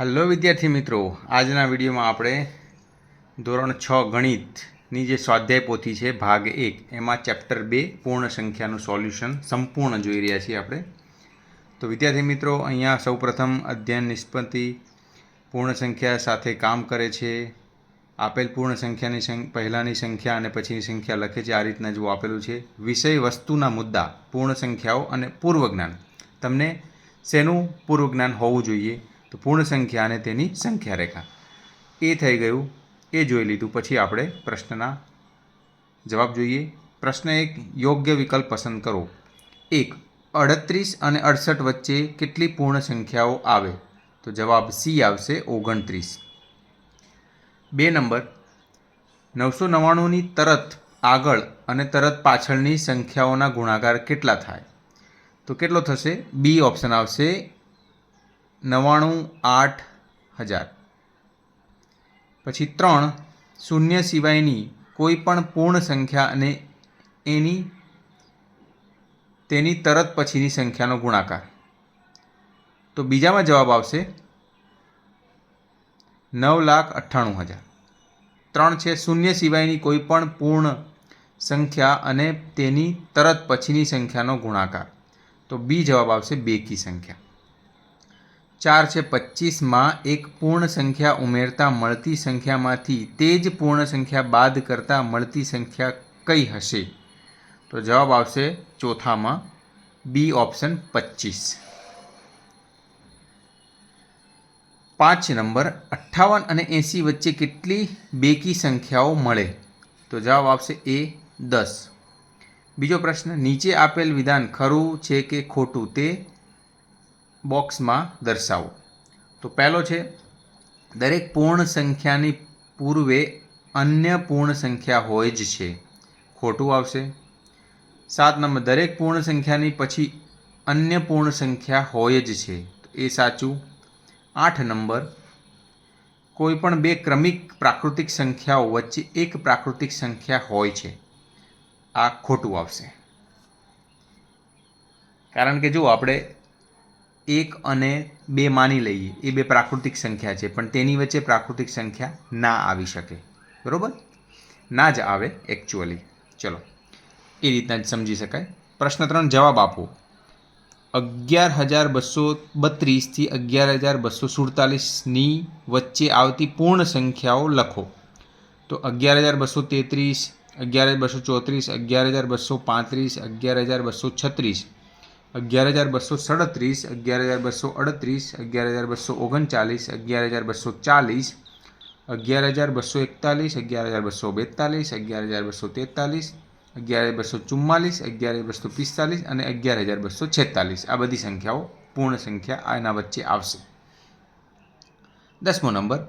Hello વિદ્યાર્થી મિત્રો, આજના વિડીયોમાં આપણે ધોરણ 6 ગણિતની જે સ્વાધ્યાય પોથી છે ભાગ 1 એમાં ચેપ્ટર 2 પૂર્ણ સંખ્યાનું સોલ્યુશન સંપૂર્ણ જોઈ રહ્યા છીએ આપણે. તો વિદ્યાર્થી મિત્રો, અહીંયા સૌપ્રથમ અધ્યયન નિષ્પત્તિ પૂર્ણ સંખ્યા સાથે કામ કરે છે. આપેલ પૂર્ણ સંખ્યાની પહેલાંની સંખ્યા અને પછીની સંખ્યા લખે છે. આ રીતના જો આપેલું છે. વિષય વસ્તુના મુદ્દા, પૂર્ણ સંખ્યાઓ અને પૂર્વજ્ઞાન. તમને શેનું પૂર્વજ્ઞાન હોવું જોઈએ? તો પૂર્ણ સંખ્યા અને તેની સંખ્યા રેખા. એ થઈ ગયું, એ જોઈ લીધું. પછી આપણે પ્રશ્નના જવાબ જોઈએ. પ્રશ્ન 1, યોગ્ય વિકલ્પ પસંદ કરો. 1, 38 અને 68 વચ્ચે કેટલી પૂર્ણ સંખ્યાઓ આવે? તો જવાબ સી આવશે, 29. 2 નંબર, 999ની તરત આગળ અને તરત પાછળની સંખ્યાઓના ગુણાકાર કેટલા થાય? તો કેટલો થશે? બી ઓપ્શન આવશે, 98,000. પછી 3, શૂન્ય સિવાયની કોઈ પણ પૂર્ણ સંખ્યા અને તેની તરત પછીની સંખ્યાનો ગુણાકાર. તો બીજામાં જવાબ આવશે 9,98,000. 3 છે, શૂન્ય સિવાયની કોઈ પણ પૂર્ણ સંખ્યા અને તેની તરત પછીની સંખ્યાનો ગુણાકાર. તો બી જવાબ આવશે, બેકી સંખ્યા. 4 છે, 25માં એક પૂર્ણ સંખ્યા ઉમેરતા મળતી સંખ્યામાંથી તે જ પૂર્ણ સંખ્યા બાદ કરતાં મળતી સંખ્યા કઈ હશે? તો જવાબ આવશે ચોથામાં, બી ઓપ્શન 25. 5 નંબર, 58 અને 80 વચ્ચે કેટલી બેકી સંખ્યાઓ મળે? તો જવાબ આવશે એ, 10. બીજો પ્રશ્ન, નીચે આપેલ વિધાન ખરું છે કે ખોટું તે બોક્સમાં દર્શાવો. તો પહેલો છે, દરેક પૂર્ણ સંખ્યાની પૂર્વે અન્ય પૂર્ણ સંખ્યા હોય જ છે. ખોટું આવશે. 7 નંબર, દરેક પૂર્ણ સંખ્યાની પછી અન્ય પૂર્ણ સંખ્યા હોય જ છે. તો એ સાચું. 8 નંબર, કોઈ પણ બે ક્રમિક પ્રાકૃતિક સંખ્યાઓ વચ્ચે એક પ્રાકૃતિક સંખ્યા હોય છે. આ ખોટું આવશે. કારણ કે જો આપણે 1 અને 2 માની લઈએ, એ બે પ્રાકૃતિક સંખ્યા છે, પણ તેની વચ્ચે પ્રાકૃતિક સંખ્યા ના આવી શકે. બરાબર? ના જ આવે એકચ્યુઅલી. ચલો, એ રીતના જ સમજી શકાય. પ્રશ્ન 3, જવાબ આપો. 11,232 થી 11,247ની વચ્ચે આવતી પૂર્ણ સંખ્યાઓ લખો. તો 11,233, 11,234, 11,235, 11,236, 11,237, 11,238, 11,239, 11,240, 11,241, 11,242, 11,243, 11,244, 11,245 અને 11,246. આ બધી સંખ્યાઓ પૂર્ણ સંખ્યા આના વચ્ચે આવશે. 10મો નંબર,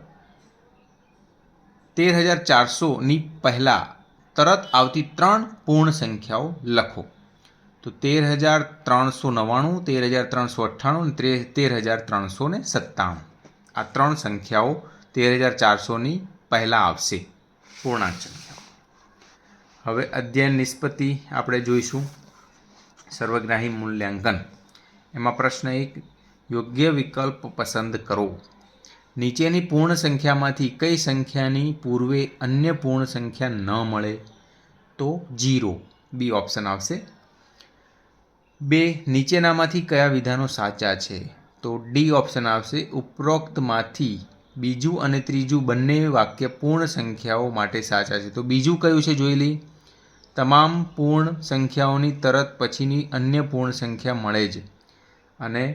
13,400ની પહેલાં તરત આવતી 3 પૂર્ણ સંખ્યાઓ લખો. તો 13,399, 13,398 અને 13,397. આ 3 સંખ્યાઓ 13,400ની પહેલાં આવશે, પૂર્ણાંક સંખ્યાઓ. હવે અધ્યયન નિષ્પત્તિ આપણે જોઈશું. સર્વગ્રાહી મૂલ્યાંકન. એમાં પ્રશ્ન 1, યોગ્ય વિકલ્પ પસંદ કરો. નીચેની પૂર્ણ સંખ્યામાંથી કઈ સંખ્યાની પૂર્વે અન્ય પૂર્ણ સંખ્યા ન મળે? તો 0, બી ઓપ્શન આવશે. 2, નીચેનામાંથી કયા વિધાનો સાચા છે? તો ડી ઓપ્શન આવશે. ઉપરોક્તમાંથી બીજું અને ત્રીજું બંને વાક્ય પૂર્ણ સંખ્યાઓ માટે સાચા છે. તો બીજું કયું છે જોઈ લઈએ. તમામ પૂર્ણ સંખ્યાઓની તરત પછીની અન્ય પૂર્ણ સંખ્યા મળે જ. અને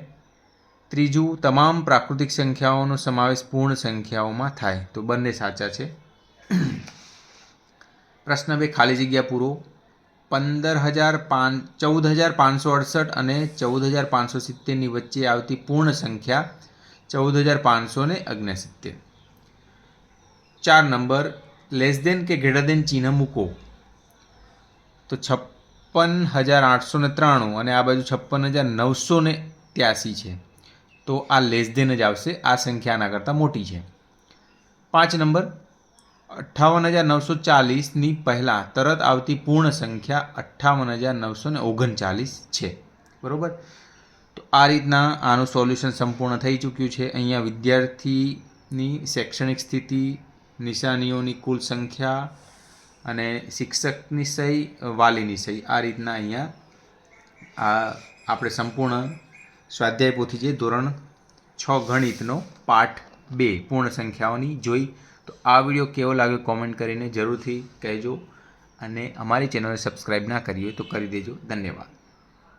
ત્રીજું, તમામ પ્રાકૃતિક સંખ્યાઓનો સમાવેશ પૂર્ણ સંખ્યાઓમાં થાય. તો બંને સાચા છે. પ્રશ્ન 2, ખાલી જગ્યા પૂરો. 14,568 અને 14,570ની વચ્ચે આવતી પૂર્ણ સંખ્યા 14,569. 4 નંબર, લેસ દેન કે ગ્રેટર દેન ચિહ્ન મૂકો. તો 56,893 અને આ બાજુ 56,983 છે. તો આ લેસ દેન જ આવશે. આ સંખ્યા આના કરતાં મોટી છે. 5 નંબર, 58,940ની પહેલાં તરત આવતી પૂર્ણ સંખ્યા 58,939 છે. બરાબર? તો આ રીતના આનું સોલ્યુશન સંપૂર્ણ થઈ ચૂક્યું છે. અહીંયા વિદ્યાર્થીની શૈક્ષણિક સ્થિતિ, નિશાનીઓની કુલ સંખ્યા અને શિક્ષકની સહી, વાલીની સહી, આ રીતના અહીંયા આપણે સંપૂર્ણ સ્વાધ્યાય પોથી જે ધોરણ 6 ગણિતનો પાઠ 2 પૂર્ણ સંખ્યાઓની જોઈ. તો આ વિડીયો કેવો લાગ્યો કોમેન્ટ કરીને જરૂરથી કહેજો અને અમારી ચેનલને સબસ્ક્રાઈબ ના કરી હોય તો કરી દેજો. ધન્યવાદ.